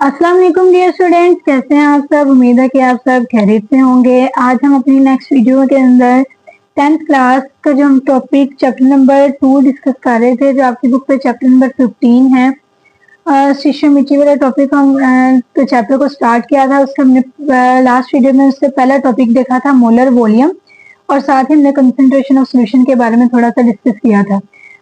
अस्सलाम वालेकुम dear students, कैसे हैं आप सब। उम्मीद है कि आप सब खैरियत से होंगे। आज हम अपनी नेक्स्ट वीडियो के अंदर 10th क्लास का जो हम टॉपिक चैप्टर नंबर 2 डिस्कस कर रहे थे, जो आपकी बुक पे चैप्टर नंबर 15 है, स्टिशियोमेट्री वाला टॉपिक हम तो चैप्टर को स्टार्ट किया था। उसका हमने लास्ट वीडियो में उससे पहला टॉपिक देखा था मोलर वॉल्यूम, और साथ ही हमने कंसंट्रेशन ऑफ सॉल्यूशन के बारे में थोड़ा सा डिस्कस किया था।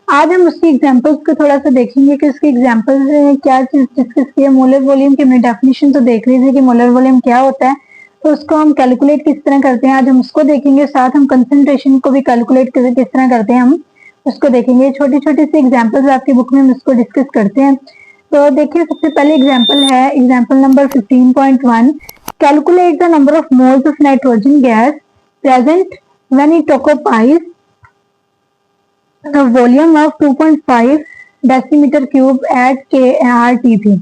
आज हम उसकी एग्जांपल्स को थोड़ा सा देखेंगे कि उसकी एग्जांपल्स क्या चीज डिस्कस की है। मोलर वॉल्यूम की हमने डेफिनेशन तो देख ली थी कि मोलर वॉल्यूम क्या होता है, तो उसको हम कैलकुलेट किस तरह करते हैं, आज हम उसको देखेंगे। साथ हम कंसंट्रेशन को भी कैलकुलेट किस तरह करते हैं, हम उसको देखेंगे। छोटी छोटी सी एग्जाम्पल्स आपकी बुक में हम उसको डिस्कस करते हैं। तो देखिए, सबसे पहले एग्जाम्पल है example number 15.1। Calculate the number of moles of nitrogen gas present when it occupies the volume of 2.5 decimetre cube at KRTP।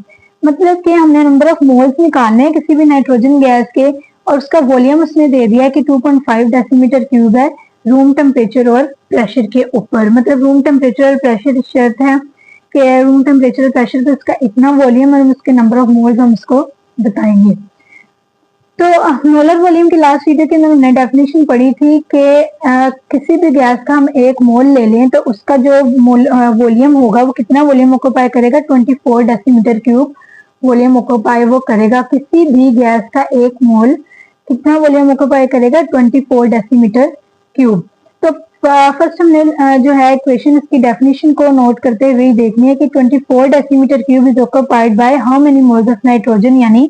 मतलब कि हमने नंबर ऑफ मोल्स निकालने हैं किसी भी नाइट्रोजन गैस के, और उसका वॉल्यूम उसने दे दिया कि 2.5 डेसीमीटर क्यूब है रूम टेम्परेचर और प्रेशर के ऊपर। मतलब रूम टेम्परेचर और प्रेशर शर्त है कि रूम टेम्परेचर और प्रेशर पे उसका इतना वॉल्यूम और उसके नंबर ऑफ मोल्स हम उसको बताएंगे। तो मोलर वॉल्यूम की लास्ट वीडियो के अंदर हमने डेफिनेशन पढ़ी थी कि किसी भी गैस का हम एक मोल ले लें तो उसका जो वॉल्यूम होगा वो कितना वॉल्यूम ऑक्यूपाई करेगा, 24 डेसीमीटर क्यूब वॉल्यूम ऑक्यूपाई वो करेगा। किसी भी गैस का एक मोल कितना वॉल्यूम ऑक्यूपाई करेगा, 24 डेसीमीटर क्यूब। तो फर्स्ट हमने जो है इक्वेशन इसकी डेफिनेशन को नोट करते हुए देखनी है कि 24 decimetre cube is occupied by how many moles of nitrogen, यानी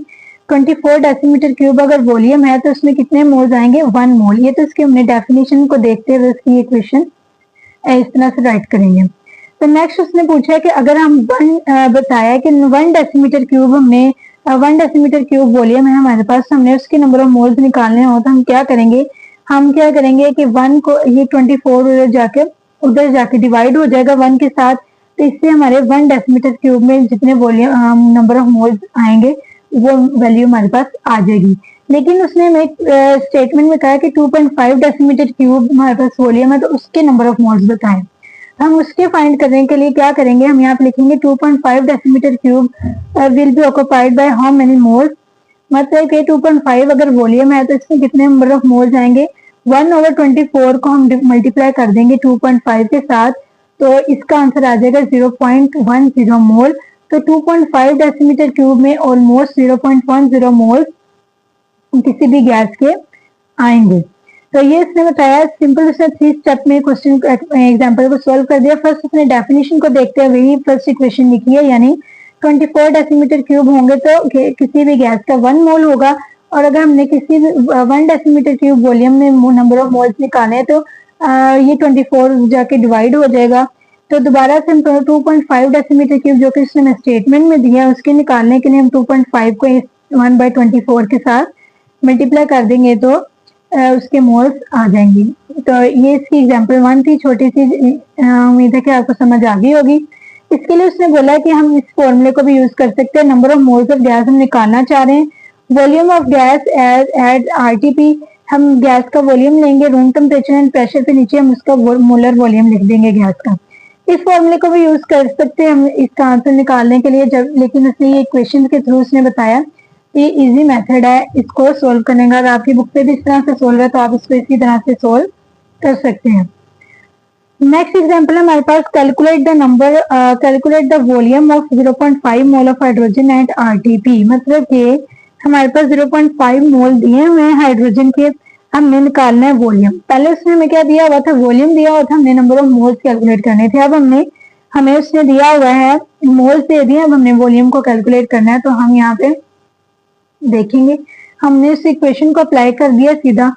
24 डेसीमीटर क्यूब अगर वॉल्यूम है तो उसमें कितने मोल्स आएंगे, 1 मोल। ये तो इसके हमने डेफिनेशन को देखते हुए उसकी इक्वेशन इस तरह से राइट करेंगे। तो नेक्स्ट उसने पूछा है कि अगर हम बताया कि 1 डेसीमीटर क्यूब हमने 1 डेसीमीटर क्यूब वॉल्यूम है हमारे पास, हमने उसके नंबर ऑफ मोल्स निकालने हो तो हम क्या करेंगे कि 1 को ये 24 उधर जाके डिवाइड हो जाएगा 1 के साथ, तो इससे हमारे 1 डेसीमीटर क्यूब में जितने वॉल्यूम नंबर ऑफ मोल्स आएंगे वो वैल्यू हमारे पास आ जाएगी। लेकिन उसने हमें स्टेटमेंट में कहा कि 2.5 डेसीमीटर क्यूब हमारे पास वॉल्यूम है, तो उसके नंबर ऑफ मोल्स बताएं। हम उसके फाइंड करने के लिए क्या करेंगे, हम यहाँ पे लिखेंगे 2.5 decimetre cube will be occupied by how many moles. मतलब कि 2.5 अगर वॉल्यूम है तो इसमें कितने नंबर ऑफ मोल्स आएंगे, 1/24 को हम मल्टीप्लाई कर देंगे 2.5 के साथ, तो इसका आंसर आ जाएगा 0.10 मोल। तो 2.5 डेसीमीटर क्यूब में ऑलमोस्ट 0.10 मोल किसी भी गैस के आएंगे। तो ये इसने बताया सिंपल, उसने 3 स्टेप में क्वेश्चन एग्जांपल को सॉल्व कर दिया। फर्स्ट उसने डेफिनेशन को देखते हुए ही फर्स्ट इक्वेशन लिखी है, यानी 24 डेसीमीटर क्यूब होंगे तो किसी भी गैस का 1 मोल होगा, और अगर हमने किसी 1 डेसीमीटर क्यूब वॉल्यूम में नंबर ऑफ मोल्स निकाले तो ये 24 जाके डिवाइड हो जाएगा। तो दोबारा से हम 2.5 डेसीमीटर क्यूब जो कि इसने स्टेटमेंट में दिया उसके निकालने के लिए हम 2.5 को 1/24 के साथ मल्टीप्लाई कर देंगे तो उसके मोल्स आ जाएंगे। तो ये इसकी एग्जांपल 1 थी, छोटी सी। उम्मीद है कि आपको समझ आ गई होगी। इसके लिए उसने बोला कि हम इस फॉर्मूले को भी यूज कर सकते हैं। Number of moles of gas हम निकालना चाह रहे हैं, volume of gas at RTP, हम गैस का वॉल्यूम लेंगे, रूम टेम्परेचर एंड प्रेशर पे नीचे हम उसका मोलर वॉल्यूम लिख देंगे गैस का। इस फॉर्मूले को भी यूज कर सकते हैं हम इसका आंसर निकालने के लिए, जब लेकिन उसने ये इक्वेशन के थ्रू उसने बताया ये इजी मेथड है इसको सोल्व करने का। अगर आपकी बुक पे भी इस तरह से सोल्व है तो आप इसको इसी तरह से सोल्व कर सकते हैं। नेक्स्ट एग्जांपल है हमारे पास calculate the volume of 0.5 mole of hydrogen at RTP। मतलब कि हमारे पास 0.5 मोल दिए हुए हैं हाइड्रोजन के, हमने निकालना है वॉल्यूम। पहले उसने हमें क्या दिया हुआ था, वॉल्यूम दिया हुआ था, हमने नंबर ऑफ मोल्स कैलकुलेट करने थे। अब हमें उसने दिया हुआ है मोल्स दे दिए, अब हमने वॉल्यूम को कैलकुलेट करना है। तो हम यहाँ पे देखेंगे, हमने इस इक्वेशन को अप्लाई कर दिया सीधा,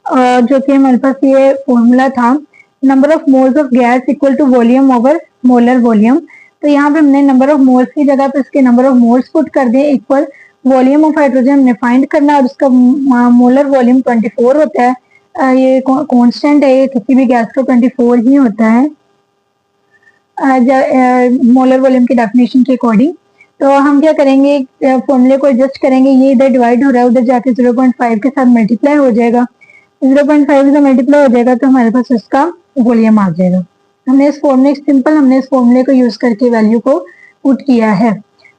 जो कि हमारे पास ये फॉर्मूला था, number of moles of gas equal to volume over molar volume. तो यहाँ पे हमने नंबर ऑफ मोल्स की जगह पे इसके नंबर ऑफ मोल्स पुट कर दिए इक्वल वॉल्यूम ऑफ हाइड्रोजन हमने फाइंड करना, और उसका मोलर वॉल्यूम 24 होता है। ये कांस्टेंट है, ये किसी भी गैस का 24 ही होता है मोलर वॉल्यूम की डेफिनेशन के अकॉर्डिंग। तो हम क्या करेंगे, फॉर्मूले को एडजस्ट करेंगे, ये इधर डिवाइड हो रहा है, उधर जाके 0.5 के साथ मल्टीप्लाई हो जाएगा, 0.5 से मल्टीप्लाई हो जाएगा तो हमारे पास उसका वॉल्यूम आ जाएगा। हमने इस फॉर्मूले को यूज करके वैल्यू को पुट किया है।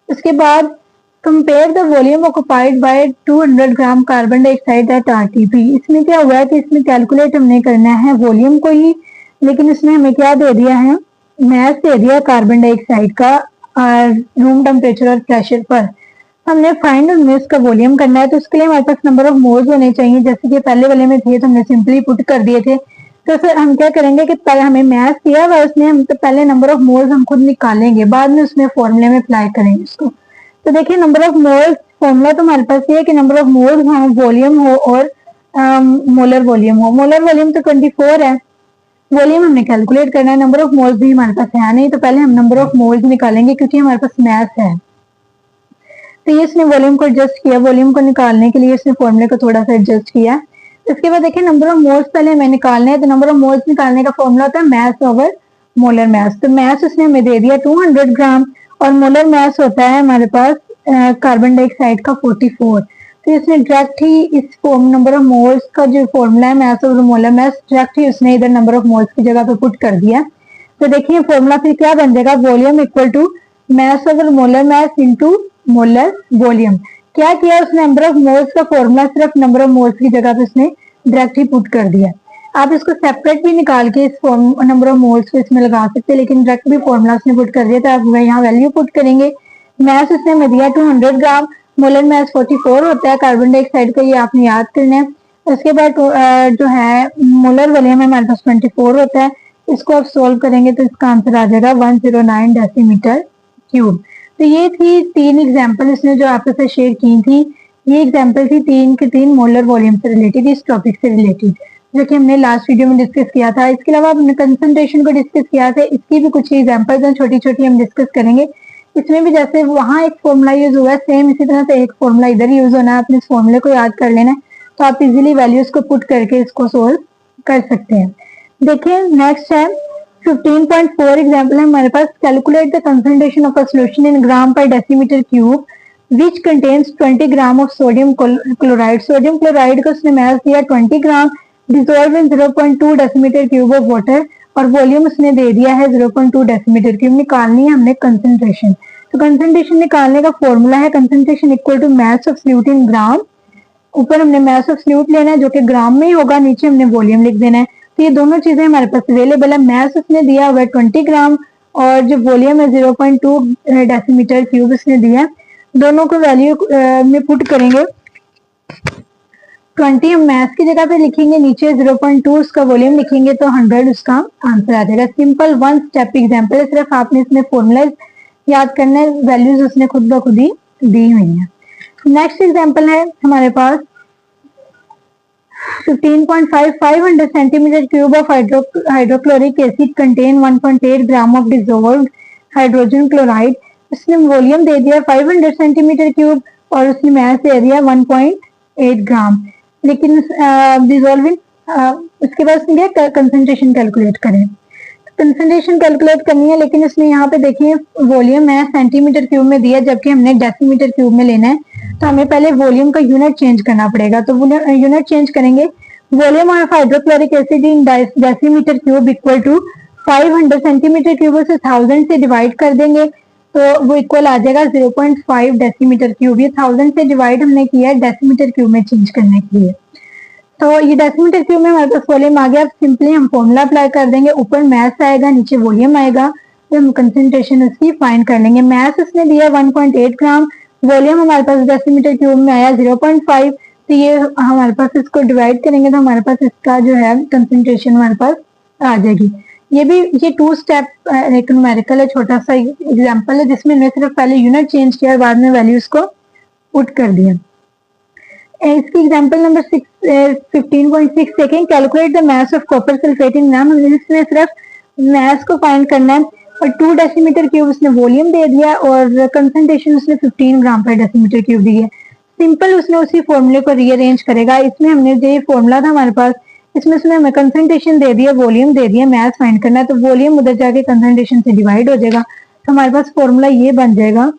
उसके बाद compare the volume occupied by 200 gram carbon dioxide eight RTP. इसमें क्या हुआ है कि इसमें कैलकुलेट हमने करना है वॉल्यूम को ही, लेकिन इसमें हमें क्या दे दिया है, मैस दे दिया कार्बन डाइऑक्साइड का रूम टेम्परेचर और प्रेशर पर। हमने फाइंड हमने इसका वॉल्यूम करना है, तो उसके लिए हमारे पास नंबर ऑफ मोल्स होने चाहिए, जैसे कि पहले वाले में थे तो हमने सिंपली पुट कर दिए थे। तो फिर हम क्या करेंगे कि पहले हमें मैथ दिया हुआ उसमें हम तो पहले नंबर ऑफ मोल्स हम खुद निकालेंगे, बाद में उसमें फॉर्मूले में अप्लाई करेंगे इसको। तो देखिए नंबर ऑफ मोल्स फॉर्मूला तो हमारे पास ये है कि नंबर ऑफ मोल्स हो, वॉल्यूम हो और मोलर वॉल्यूम हो। मोलर वॉल्यूम तो 24 है, वॉल्यूम हमने कैलकुलेट करना है, नंबर ऑफ मोल्स भी हमारे पास है नहीं, तो पहले हम नंबर ऑफ मोल्स निकालेंगे क्योंकि हमारे पास मैथ है। तो ये इसने वॉल्यूम को एडजस्ट किया, वॉल्यूम को निकालने के लिए इसने फॉर्मूले को थोड़ा सा एडजस्ट किया। इसके बाद देखिए नंबर ऑफ मोल्स पहले हमें निकालने हैं, तो नंबर ऑफ मोल्स निकालने का फॉर्मूला होता है मैस ओवर मोलर मैस। तो मैस उसने हमें दे दिया 200 ग्राम और मोलर मैस होता है हमारे पास कार्बन डाइऑक्साइड का 44। तो इसने डायरेक्ट ही इस नंबर ऑफ मोल्स का जो फॉर्मूला है mass over molar mass, direct ही उसने इधर नंबर ऑफ मोल्स की जगह पे पुट कर दिया। तो देखिए फॉर्मूला फिर क्या बन जाएगा, volume equal to mass over molar mass into molar volume. क्या किया उसने, नंबर ऑफ मोल्स का फॉर्मूला सिर्फ नंबर ऑफ मोल्स की जगह पे उसने डायरेक्ट ही पुट कर दिया। आप इसको सेपरेट भी निकाल के इस नंबर ऑफ मोल्स को इसमें लगा सकते हैं, लेकिन डायरेक्ट भी फॉर्मूला उसने पुट कर दिया, तो आप यहाँ वैल्यू पुट करेंगे। मैस उसने में दिया 200 ग्राम, मोलर मैस 44 होता है कार्बन डाइऑक्साइड का, ये आपने याद करना है। उसके बाद जो है मोलर वॉल्यूम है हमारे पास 24 होता है, इसको आप सोल्व करेंगे तो इसका आंसर आ जाएगा 109 डेसीमीटर क्यूब। तो ये थी 3 एग्जाम्पल इसने जो आपके साथ शेयर की थी। ये एग्जाम्पल थी 3 के 3 मोलर वॉल्यूम से रिलेटेड, इस टॉपिक से रिलेटेड, जो कि हमने लास्ट वीडियो में डिस्कस किया था। इसके अलावा हमने कंसंट्रेशन को डिस्कस किया था, इसकी भी कुछ एग्जाम्पल्स हैं छोटी छोटी हम डिस्कस करेंगे। इसमें भी जैसे वहाँ एक फॉर्मूला यूज हुआ है, सेम इसी तरह से एक फॉर्मूला इधर यूज होना है, अपने इस फॉर्मूले को याद कर लेना है, तो आप इजिली वैल्यूज को पुट करके इसको सोल्व कर सकते हैं। देखिए नेक्स्ट है 15.4 एग्जाम्पल है हमारे पास, calculate the concentration of a solution in gram per decimetre cube which contains 20 gram of sodium chloride. Sodium chloride का उसने मैस दिया 20 gram, dissolve in 0.2 decimetre cube of water, और वॉल्यूम उसने दे दिया है 0.2 डेसीमीटर क्यूब। निकालनी है हमने कंसंट्रेशन। तो कंसंट्रेशन निकालने का फॉर्मूला है concentration equal to mass of solute in gram. ऊपर हमने मैस ऑफ सॉल्यूट लेना है जो कि ग्राम में ही होगा, नीचे हमने वॉल्यूम लिख देना है। तो ये दोनों चीजें हमारे पास अवेलेबल है। मैस उसने दिया हुआ है 20 ग्राम और जो वॉल्यूम है 0.2 डेसीमीटर क्यूब उसने दिया है। दोनों को वैल्यू में पुट करेंगे। 20 हम मैथ की जगह पे लिखेंगे, नीचे 0.2 उसका वॉल्यूम लिखेंगे, तो 100 उसका आंसर आ जाएगा। सिंपल वन स्टेप एग्जांपल है, सिर्फ आपने इसमें फॉर्मूला याद करना है, वैल्यूज उसने खुद ब खुद ही दी हुई है। नेक्स्ट एग्जांपल है हमारे पास 15.5 500 centimetre cube of hydrochloric acid contain 1.8 gram of dissolved hydrogen chloride. उसने वॉल्यूम दे दिया 500 सेंटीमीटर क्यूब और उसने मैस दे दिया 1.8 ग्राम, लेकिन डिसॉल्विंग उसके बाद उसने कंसंट्रेशन कैलकुलेट करें। कंसंट्रेशन कैलकुलेट करनी है, लेकिन इसमें यहाँ पे देखिए वॉल्यूम है सेंटीमीटर क्यूब में दिया, जबकि हमने डेसीमीटर क्यूब में लेना है, तो हमें पहले वॉल्यूम का यूनिट चेंज करना पड़ेगा। तो यूनिट चेंज करेंगे, volume of hydrochloric acid in decimetre cube equal to 500 centimetre cube से 1000 से डिवाइड कर देंगे, तो वो इक्वल आ जाएगा 0.5 डेसीमीटर क्यूब। ये 1000 से डिवाइड हमने किया है डेसीमीटर क्यूब में चेंज करने के लिए। तो ये डेसीमीटर क्यूब में हमारे पास वॉल्यूम आ गया। अब सिंपली हम फॉर्मूला अप्लाई कर देंगे, ऊपर मैस आएगा नीचे वॉल्यूम आएगा, तो हम कंसंट्रेशन उसकी फाइंड कर लेंगे। मैस उसने दिया 1.8 ग्राम, वॉल्यूम हमारे पास डेसीमीटर क्यूब में आया 0.5, तो ये हमारे पास इसको डिवाइड करेंगे तो हमारे पास इसका जो है कंसंट्रेशन हमारे पास आ जाएगी। ये 2 स्टेप एक न्यूमेरिकल है, छोटा सा एग्जांपल है जिसमें हमने सिर्फ पहले यूनिट चेंज किया और बाद में वैल्यूज को पुट कर दिया। इसकी एग्जांपल नंबर 15.6 देखें, calculate the mass of copper sulphate in gram. इसमें सिर्फ मास को फाइंड करना है और 2 डेसीमीटर क्यूब उसने वॉल्यूम दे दिया और कंसंट्रेशन उसने 15 ग्राम पर डेसीमीटर क्यूब दी है। सिंपल उसने उसी फॉर्मूले को रीअरेंज करेगा। इसमें हमने जो ये फॉर्मूला था हमारे पास, इसमें उसने हमें कंसंट्रेशन दे दिया, वॉल्यूम दे दिया, मास फाइंड करना है, तो वॉल्यूम उधर जाके कंसंट्रेशन से डिवाइड हो जाएगा, तो हमारे पास फॉर्मूला ये बन जाएगा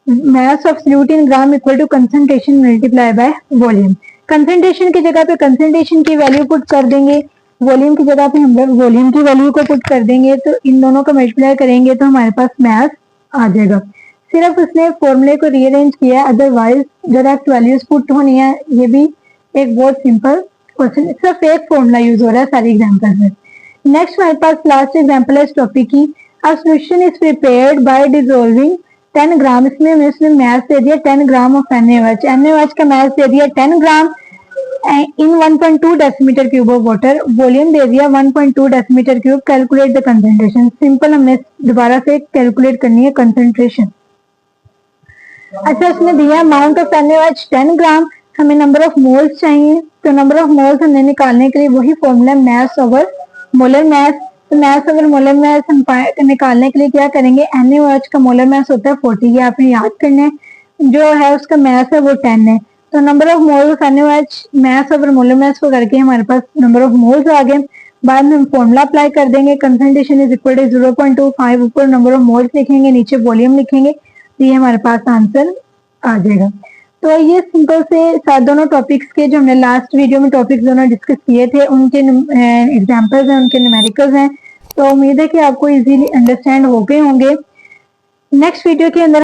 mass of solute in gram equal to concentration multiply by volume. Concentration की जगह पे कंसंट्रेशन की वैल्यू पुट कर देंगे, वॉल्यूम की जगह पे हम लोग वॉल्यूम की वैल्यू को पुट कर देंगे, तो इन दोनों को मल्टीप्लाई करेंगे तो हमारे पास मास आ जाएगा। सिर्फ उसने फॉर्मूले को रीअरेंज किया है, अदरवाइज डायरेक्ट वैल्यूज पुट होनी है। ये भी एक बहुत सिंपल क्वेश्चन, सिर्फ एक फॉर्मूला यूज हो रहा है सारी एग्जाम्पल में। नेक्स्ट हमारे पास लास्ट एग्जाम्पल है इस टॉपिक की। A solution is prepared by dissolving 10 gram, इसमें उसने मैथ दे दिया 10 ग्राम ऑफ NaOH, NaOH का मैथ दे दिया 10 gram in 1.2 decimetre cube of water, volume दे दिया 1.2 decimetre cube, calculate the concentration. Simple हमने दोबारा से कैलकुलेट करनी है कंसंट्रेशन। अच्छा, उसने दिया अमाउंट ऑफ NaOH 10 ग्राम, हमें नंबर ऑफ मोल्स चाहिए, तो नंबर ऑफ मोल्स हमने निकालने के लिए वही formula math over molar math. तो मैथ ओवर मोलर मैथ हम निकालने के लिए क्या करेंगे, NaOH का मोलर मैथ होता है 40, ये आपने याद करना है, जो है उसका मैथ है वो 10 है। तो number of moles of NaOH math over molar math को करके हमारे पास नंबर ऑफ मोल्स आ गए। बाद में हम फॉर्मूला अप्लाई कर देंगे, कंसंट्रेशन इज इक्वल टू 0.25, ऊपर नंबर ऑफ मोल्स लिखेंगे, नीचे वॉल्यूम लिखेंगे, तो ये हमारे पास आंसर आ जाएगा। तो ये सिंपल से दोनों टॉपिक्स के जो हमने लास्ट वीडियो में टॉपिक्स दोनों डिस्कस किए थे उनके एग्जांपल्स हैं, उनके न्यूमेरिकल्स हैं। तो उम्मीद है कि आपको इजीली अंडरस्टैंड हो गए होंगे। नेक्स्ट वीडियो के अंदर